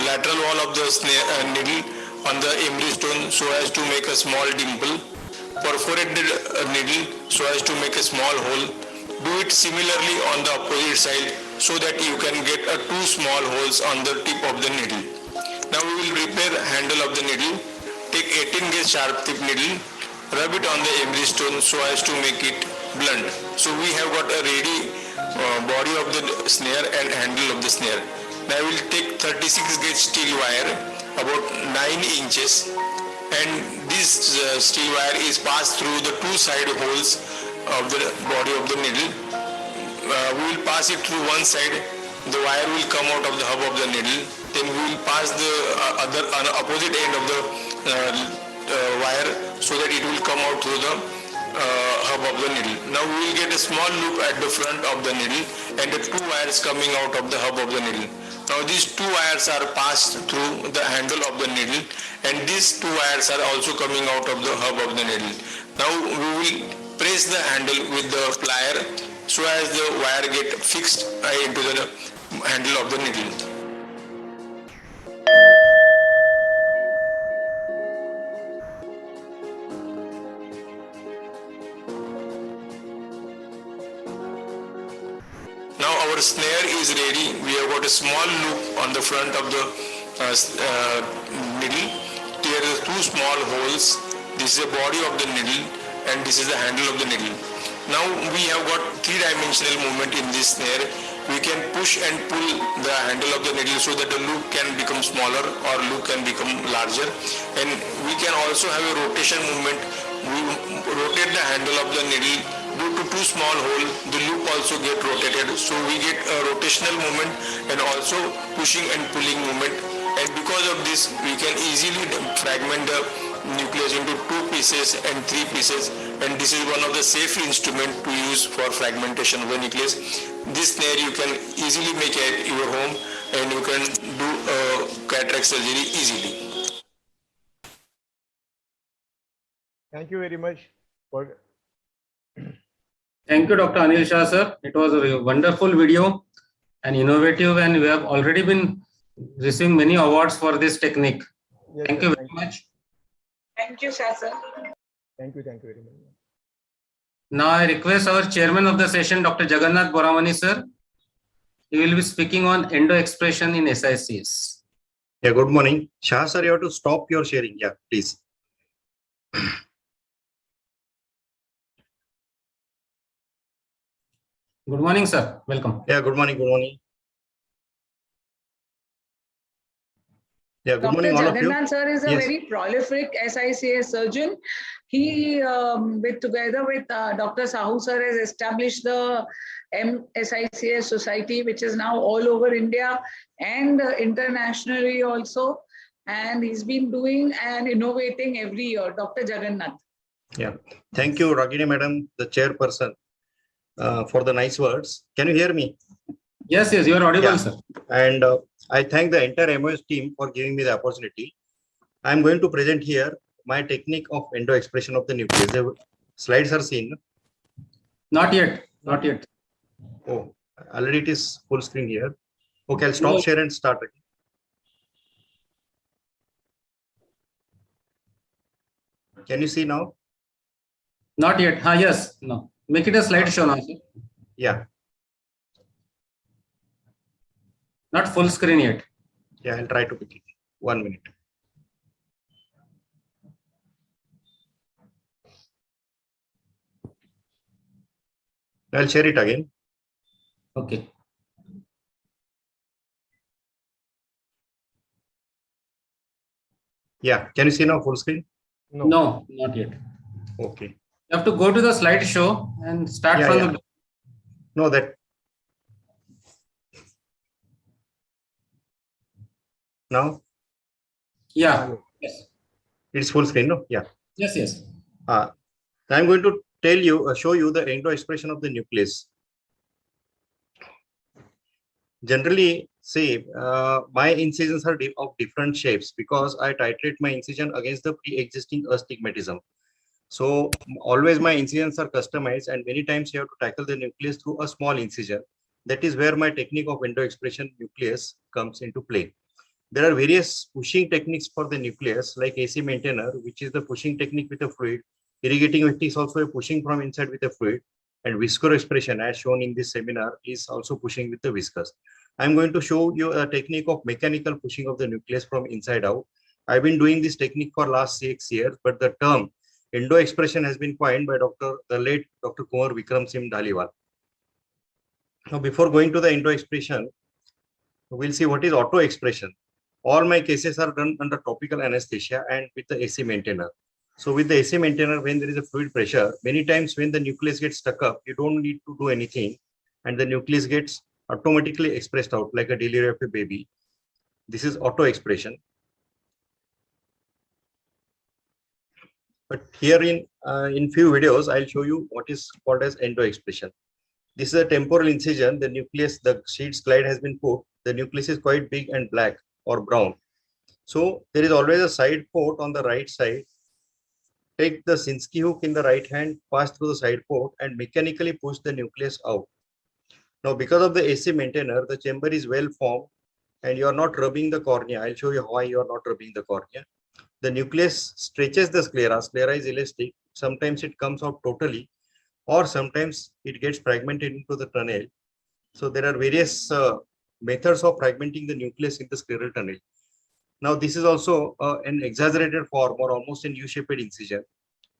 lateral wall of the snare needle on the emery stone so as to make a small dimple. Perforate the needle so as to make a small hole. Do it similarly on the opposite side so that you can get 2 small holes on the tip of the needle. Now we will repair the handle of the needle. Take 18 gauge sharp tip needle, rub it on the emery stone so as to make it blunt. So we have got a ready body of the snare and handle of the snare. Now I will take 36 gauge steel wire about 9 inches, and this steel wire is passed through the 2 side holes of the body of the needle. We will pass it through one side the wire will come out of the hub of the needle. Then we will pass the opposite end of the wire so that it will come out through the hub of the needle. Now we will get a small loop at the front of the needle and the two wires coming out of the hub of the needle. Now these two wires are passed through the handle of the needle, and these two wires are also coming out of the hub of the needle. Now we will press the handle with the plier so as the wire get fixed into the handle of the needle. Now our snare is ready. We have got a small loop on the front of the needle. There are two small holes. This is the body of the needle and this is the handle of the needle. Now we have got three-dimensional movement in this snare. We can push and pull the handle of the needle so that the loop can become smaller or loop can become larger. And we can also have a rotation movement. We rotate the handle of the needle due to two small holes, the loop also get rotated. So we get a rotational movement and also pushing and pulling movement. And because of this, we can easily fragment the nucleus into 2 pieces and 3 pieces. And this is one of the safe instruments to use for fragmentation of the nucleus. This snare you can easily make at your home and you can do cataract surgery easily. Thank you very much for. Thank you, Dr. Anil Shah, sir. It was a wonderful video and innovative, and we have already been receiving many awards for this technique. Yes, Thank sir. you very much. Thank you, Shasa. Thank you very much. Now I request our chairman of the session, Dr. Jagannath Boramani, sir. He will be speaking on endo expression in SICS. Yeah, good morning. Shah sir, you have to stop your sharing. Yeah, please. Good morning, sir. Welcome. Yeah, good morning. Good morning. Yeah, good Dr. morning, all of you. Jagannath sir is a Yes. very prolific SICS surgeon. He, together with Dr. Sahu sir, has established the SICS Society, which is now all over India and internationally also. And he's been doing and innovating every year, Dr. Jagannath. Yeah, thank you, Ragini madam, the chairperson, for the nice words. Can you hear me? Yes, yes, you are audible, Yeah. sir. And I thank the entire MOS team for giving me the opportunity. I'm going to present here my technique of endo expression of the nucleus. The slides are seen. Not yet. Not yet. Oh, already it is full screen here. Okay, I'll stop share and start again. Can you see now? Not yet. Yes. No. Make it a slideshow now, sir. Yeah, Not full screen yet. yeah, I'll try to quickly. 1 minute. I'll share it again. Okay. Yeah, can you see now full screen? No, not yet. Okay. You have to go to the slideshow and start Yeah, from yeah. the. No, that. Now Yeah. Yes. it's full screen, no? Yeah. Yes. Yes. I'm going to tell you, show you the endo expression of the nucleus. Generally, say my incisions are of different shapes because I titrate my incision against the pre-existing astigmatism. So always my incisions are customized, and many times you have to tackle the nucleus through a small incision. That is where my technique of endo expression nucleus comes into play. There are various pushing techniques for the nucleus, like AC maintainer, which is the pushing technique with a fluid. Irrigating vector is also a pushing from inside with a fluid, and viscous expression, as shown in this seminar, is also pushing with the viscous. I'm going to show you a technique of mechanical pushing of the nucleus from inside out. I've been doing this technique for last 6 years, but the term endo expression has been coined by the late Dr. Kumar Vikram Singh Dhaliwal. Now, before going to the endo expression, we'll see what is auto expression. All my cases are done under topical anesthesia and with the AC maintainer. So with the AC maintainer, when there is a fluid pressure, many times when the nucleus gets stuck up, you don't need to do anything and the nucleus gets automatically expressed out like a delivery of a baby. This is auto expression. But here in few videos, I'll show you what is called as endo expression. This is a temporal incision. The nucleus, the sheet slide has been put. The nucleus is quite big and black or brown. So there is always a side port on the right side. Take the Sinskey hook in the right hand, pass through the side port and mechanically push the nucleus out. Now, because of the AC maintainer, the chamber is well formed and you are not rubbing the cornea. I'll show you why you are not rubbing the cornea. The nucleus stretches the sclera. Sclera is elastic. Sometimes it comes out totally, or sometimes it gets fragmented into the tunnel. So there are various methods of fragmenting the nucleus in the scleral tunnel. Now, this is also an exaggerated form or almost an U-shaped incision,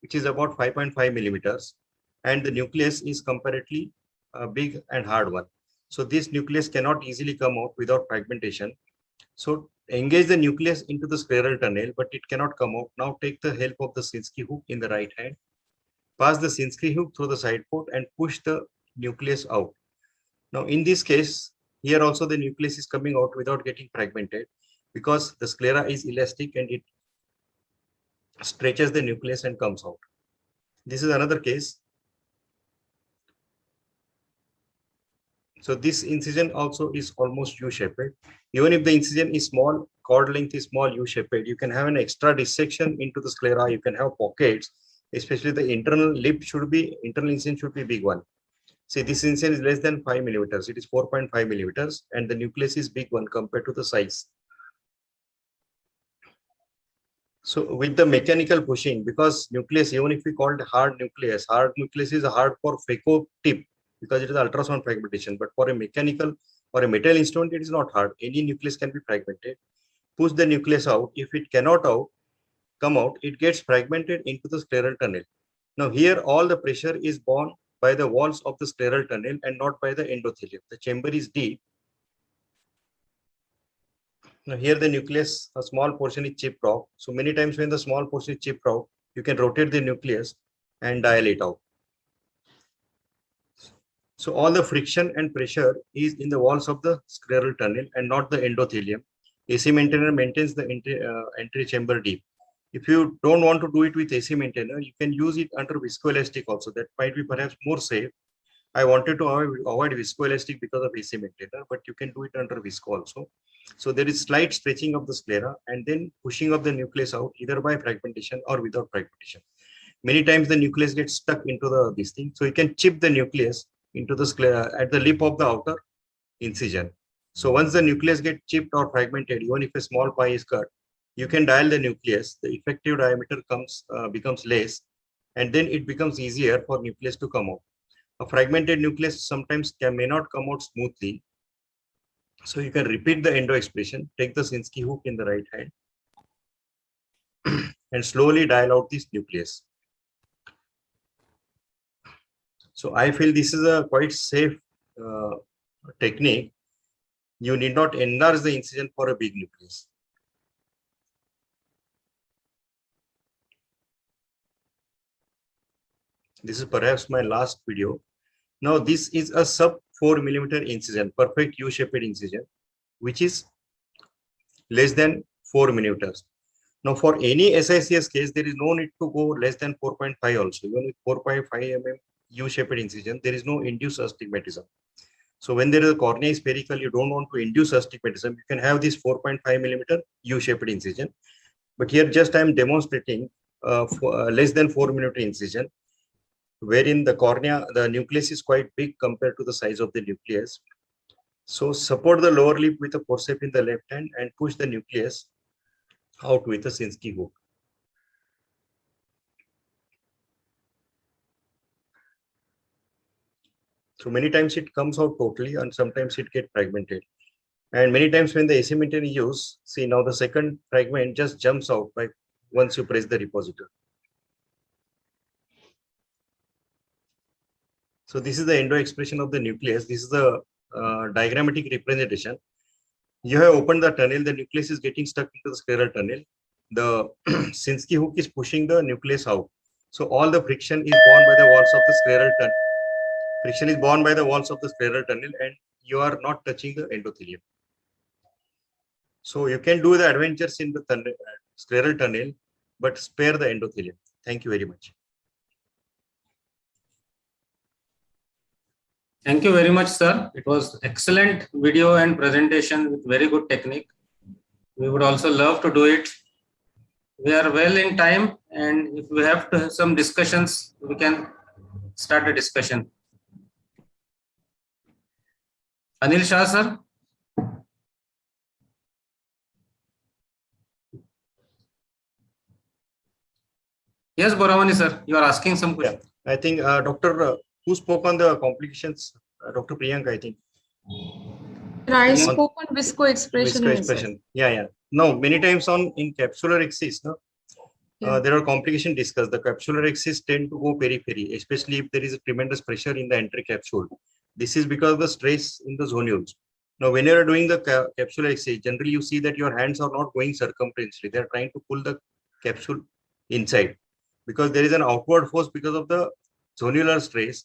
which is about 5.5 millimeters. And the nucleus is comparatively a big and hard one. So this nucleus cannot easily come out without fragmentation. So engage the nucleus into the scleral tunnel, but it cannot come out. Now take the help of the Sinskey hook in the right hand. Pass the Sinskey hook through the side port and push the nucleus out. Now in this case, here also the nucleus is coming out without getting fragmented because the sclera is elastic and it stretches the nucleus and comes out. This is another case. So this incision also is almost U-shaped. Even if the incision is small, cord length is small, U-shaped, you can have an extra dissection into the sclera. You can have pockets, especially the internal incision should be big one. See, this incision is less than 5 millimeters. It is 4.5 millimeters and the nucleus is big one compared to the size. So with the mechanical pushing, because nucleus, even if we call it hard nucleus is hard for phaco tip because it is ultrasound fragmentation. But for a mechanical or a metal instrument, it is not hard. Any nucleus can be fragmented. Push the nucleus out. If it cannot come out, it gets fragmented into the scleral tunnel. Now here, all the pressure is borne by the walls of the scleral tunnel and not by the endothelium. The chamber is deep. Now here the nucleus, a small portion is chipped off. So many times when the small portion is chipped off, you can rotate the nucleus and dial it out. So all the friction and pressure is in the walls of the scleral tunnel and not the endothelium. AC maintainer maintains the entry chamber deep. If you don't want to do it with AC maintainer, you can use it under viscoelastic also. That might be perhaps more safe. I wanted to avoid viscoelastic because of AC maintainer, but you can do it under visco also. So there is slight stretching of the sclera and then pushing of the nucleus out either by fragmentation or without fragmentation. Many times the nucleus gets stuck into this thing. So you can chip the nucleus into the sclera at the lip of the outer incision. So once the nucleus gets chipped or fragmented, even if a small pie is cut, you can dial the nucleus. The effective diameter becomes less, and then it becomes easier for nucleus to come out. A fragmented nucleus sometimes may not come out smoothly. So you can repeat the endo expression, take the Sinskey hook in the right hand and slowly dial out this nucleus. So I feel this is a quite safe technique. You need not enlarge the incision for a big nucleus. This is perhaps my last video. Now this is a sub 4 millimeter incision, perfect U-shaped incision, which is less than 4 millimeters. Now for any SICS case, there is no need to go less than 4.5 also. Even with 4.5 mm U-shaped incision, there is no induced astigmatism. So when there is a cornea spherical, you don't want to induce astigmatism, you can have this 4.5 millimeter U-shaped incision. But here just I am demonstrating less than 4 millimeter incision, wherein the cornea, the nucleus is quite big compared to the size of the nucleus. So support the lower lip with a forceps in the left hand and push the nucleus out with a Sinskey hook. So many times it comes out totally and sometimes it gets fragmented. And many times when the AC maintainer is used, see now the second fragment just jumps out by once you press the repositor. So this is the endo expression of the nucleus. This is the diagrammatic representation. You have opened the tunnel, the nucleus is getting stuck into the scleral tunnel. The Sinskey hook is pushing the nucleus out. So all the friction is borne by the walls of the scleral tunnel. Friction is borne by the walls of the scleral tunnel and you are not touching the endothelium. So you can do the adventures in the scleral tunnel, but spare the endothelium. Thank you very much. Thank you very much, sir. It was excellent video and presentation with very good technique. We would also love to do it. We are well in time, and if we have to have some discussions, we can start a discussion. Anil Shah, sir. Yes, Boramani, sir. You are asking some question. I think Dr. Who spoke on the complications? Dr. Priyanka, I think. I spoke on visco expression. Visco expression. Yeah. No, many times in capsular axis, no? Yeah. There are complications discussed. The capsular axis tend to go periphery, especially if there is a tremendous pressure in the entry capsule. This is because of the stress in the zonules. Now, when you are doing the capsular axis, generally you see that your hands are not going circumferentially. They are trying to pull the capsule inside because there is an outward force because of the zonular stress,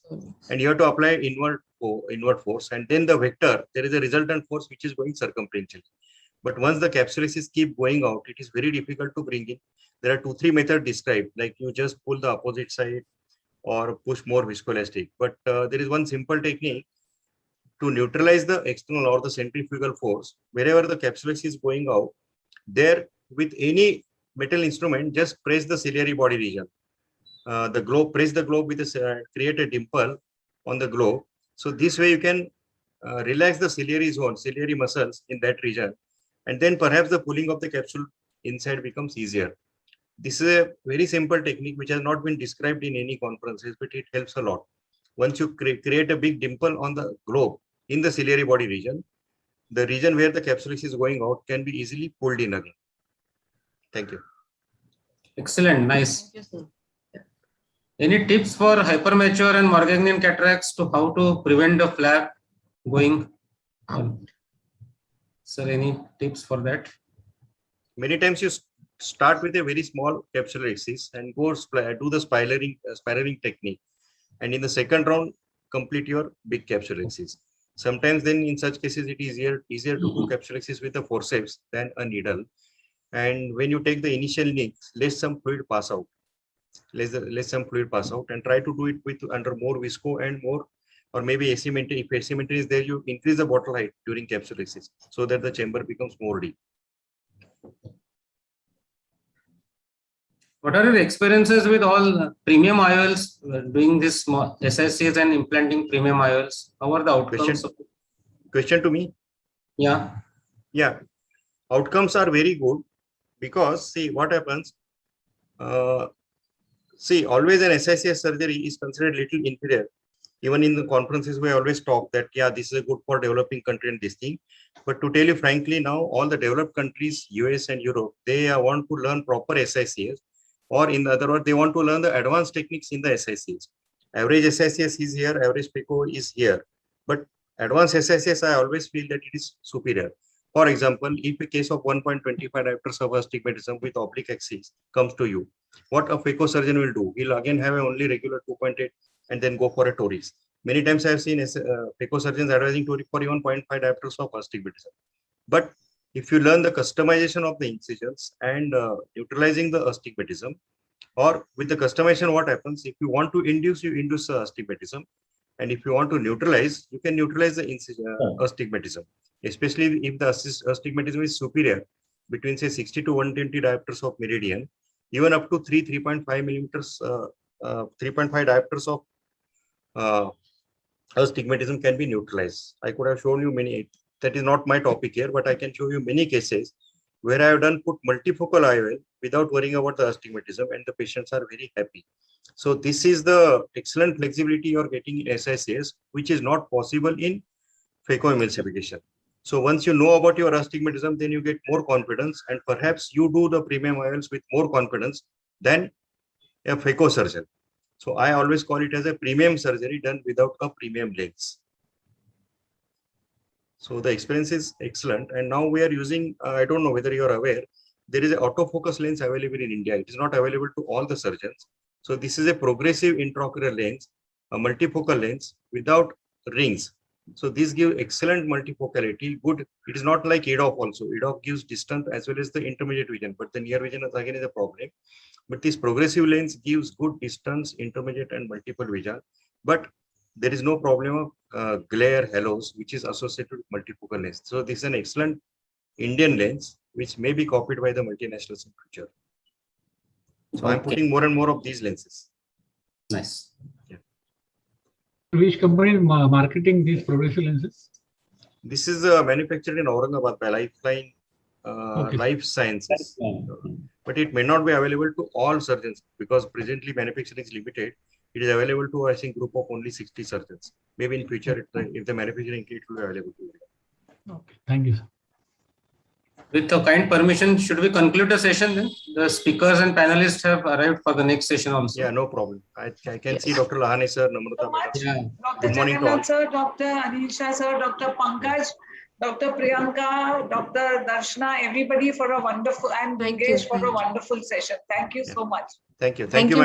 and you have to apply inward force, and then the vector, there is a resultant force which is going circumferentially. But once the capsulices keep going out, it is very difficult to bring in. There are 2-3 methods described, like you just pull the opposite side or push more viscoelastic. But there is one simple technique to neutralize the external or the centrifugal force. Wherever the capsulice is going out, there with any metal instrument, just press the ciliary body region. The globe, press the globe with create a dimple on the globe. So this way you can relax the ciliary zone, ciliary muscles in that region, and then perhaps the pulling of the capsule inside becomes easier. This is a very simple technique which has not been described in any conferences, but it helps a lot. Once you create a big dimple on the globe in the ciliary body region, the region where the capsulice is going out can be easily pulled in again. Thank you. Excellent, nice. Any tips for hypermature and Morganian cataracts to how to prevent the flap going? Sir, any tips for that? Many times you start with a very small capsular axis and go do the spiraling technique, and in the second round complete your big capsular axis. Sometimes then in such cases it is easier to do capsular axis with a forceps than a needle. And when you take the initial nicks, let some fluid pass out. Let some fluid pass out and try to do it with under more visco and more, or maybe asymmetry. If asymmetry is there, you increase the bottle height during capsular axis so that the chamber becomes more deep. What are your experiences with all premium IOLs doing this small SSCs and implanting premium IOLs? How are the outcomes? Question to me? Yeah. Yeah. Outcomes are very good because see what happens. See, always an SICS surgery is considered little inferior. Even in the conferences, we always talk that, yeah, this is a good for developing country and this thing. But to tell you frankly, now all the developed countries, US and Europe, they want to learn proper SICS, or in other words, they want to learn the advanced techniques in the SICS. Average SICS is here, average PICO is here. But advanced SICS, I always feel that it is superior. For example, if a case of 1.25 diopters of astigmatism with oblique axis comes to you, what a phaco surgeon will do? He'll again have a only regular 2.8 and then go for a Tori's. Many times I have seen phaco surgeons advising Tori for even 0.5 diopters of astigmatism. But if you learn the customization of the incisions and utilizing the astigmatism, or with the customization, what happens? If you want to induce, you induce astigmatism. And if you want to neutralize, you can neutralize the astigmatism. Especially if the astigmatism is superior between say 60 to 120 diopters of meridian, even up to 3.5 millimeters, 3.5 diopters of astigmatism can be neutralized. I could have shown you many, that is not my topic here, but I can show you many cases where I have put multifocal IOL without worrying about the astigmatism, and the patients are very happy. So this is the excellent flexibility you are getting in SICS, which is not possible in phacoemulsification. So once you know about your astigmatism, then you get more confidence, and perhaps you do the premium IOLs with more confidence than a phaco surgeon. So I always call it as a premium surgery done without a premium lens. So the experience is excellent. And now we are using, I don't know whether you are aware, there is an autofocus lens available in India. It is not available to all the surgeons. So this is a progressive intraocular lens, a multifocal lens without rings. So these give excellent multifocality. Good. It is not like EDOF also. EDOF gives distant as well as the intermediate vision, but the near vision is again is a problem. But this progressive lens gives good distance, intermediate and multiple vision. But there is no problem of glare halos, which is associated with multifocal lens. So this is an excellent Indian lens, which may be copied by the multinationals in future. So I'm Okay. putting more and more of these lenses. Nice. Which company is marketing these progressive lenses? This is manufactured in Aurangabad by Lifeline Okay. Life Sciences. But it may not be available to all surgeons because presently manufacturing is limited. It is available to, I think, group of only 60 surgeons. Maybe in future, if the manufacturing kit will be available to you. Okay. Thank you, sir. With the kind permission, should we conclude the session then? The speakers and panelists have arrived for the next session also. Yeah, no problem. I can see Dr. Lahane sir, Namrata madam. Yeah. Dr. Good morning to all. Jagannath sir, Dr. Anil Shah sir, Dr. Pankaj, Dr. Priyanka, Dr. Darshana, everybody for a wonderful, and Thank Yogesh you. for a wonderful session. Thank you so much. Thank you. Thank Thank you, you, madam.